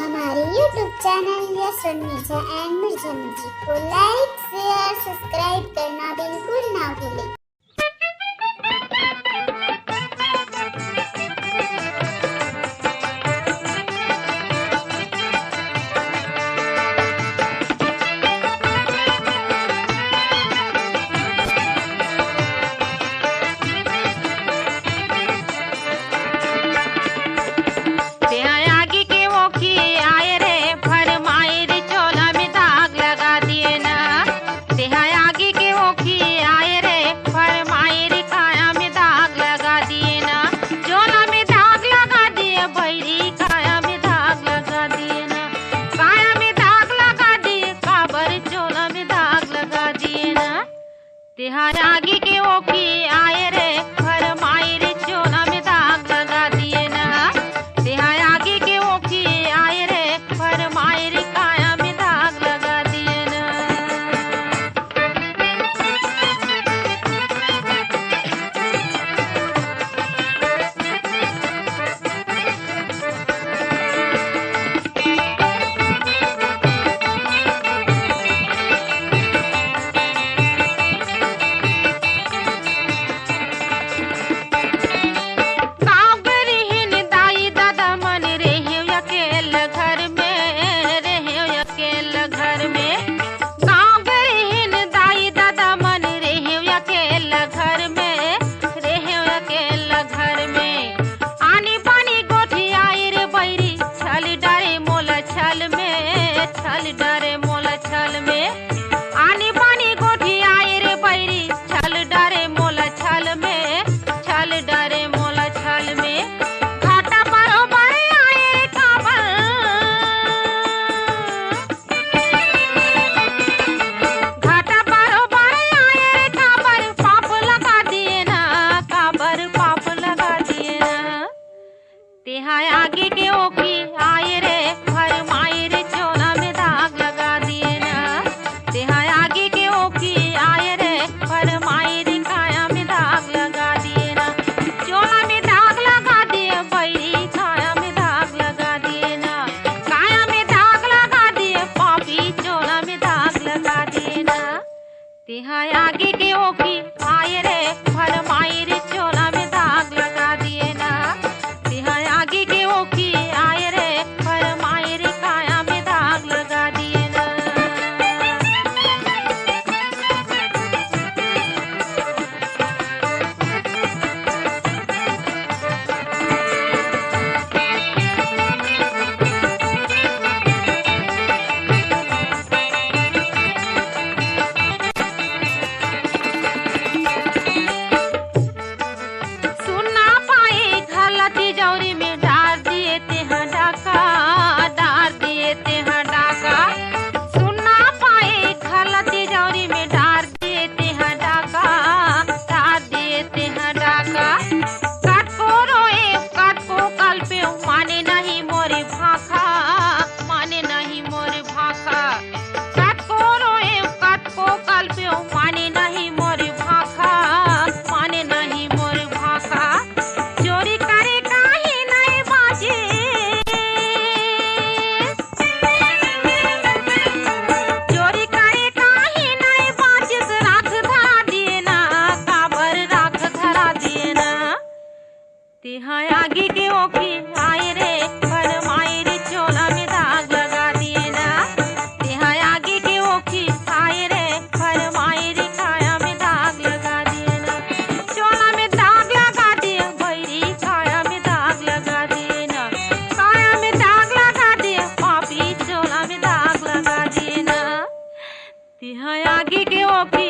हमारे YouTube channel yes Mirza and Mirza music को लाइक, share, subscribe करना बिल्कुल ना भूलें। तिहार आगे के ओखी आए रे फरमाए रे चोला में दाग लगा दिए ना। तिहार आगे के ओखी आए रे फरमाए रे काया में दाग लगा दिए ना। छल डरे मोला छल में आनी पानी गोठी आए रे बैरी छल डरे मोला छल में छल डरे मोला छल में घाटा परो बड़े आए रे काबर घाटा परो बड़े आए रे काबर पाप लगा दिए ना। काबर पाप लगा दिए ना। तिहार आगे के ओखी आए रे फरमाए रे चोला में दाग लगा दिए ना। तिहार आगे के ओखी आए रे फरमाए रे काया में दाग लगा दिए ना। चोला में दाग लगा दिए बैरी काया में दाग लगा दिए ना। काया में दाग लगा दिए पापी चोला में दाग लगा दिए ना। तिहार आगे के ओखी आए रे फरमाए रे चोला में दाग लगा दिए ना। तिहार आगे के ओखी आए रे फरमाए रे काया में दाग लगा दिए ना। सुनना पाए घलती जौरी में डार दिए तेहा डाका डार दिए तेहा डाका। सुनना पाए घलती जौरी में डार दिए तेहा डाका डार दिए तेहा डाका। काट को रोए काट को कल पे माने नहीं मोरे भाखा माने नहीं मोरे भाखा। काट को रोए काट को कल पे माने नहीं मोरे भाखा माने नहीं मोरे भाखा। चोरी करे काहे नहीं बाजे चोरी करे काहे नहीं बाजे राख धरा दिए ना। काबर राख धरा दिए ना। तिहार आगे के ओखी आए रे फरमाए रे चोला में दाग लगा दिए ना। तिहार आगे के ओखी आए रे फरमाए रे काया में दाग लगा दिए ना। चोला में दाग लगा दिए बैरी काया में दाग लगा दिए ना। काया में दाग लगा दिए पापी चोला में दाग लगा दिए ना। तिहार आगे के ओखी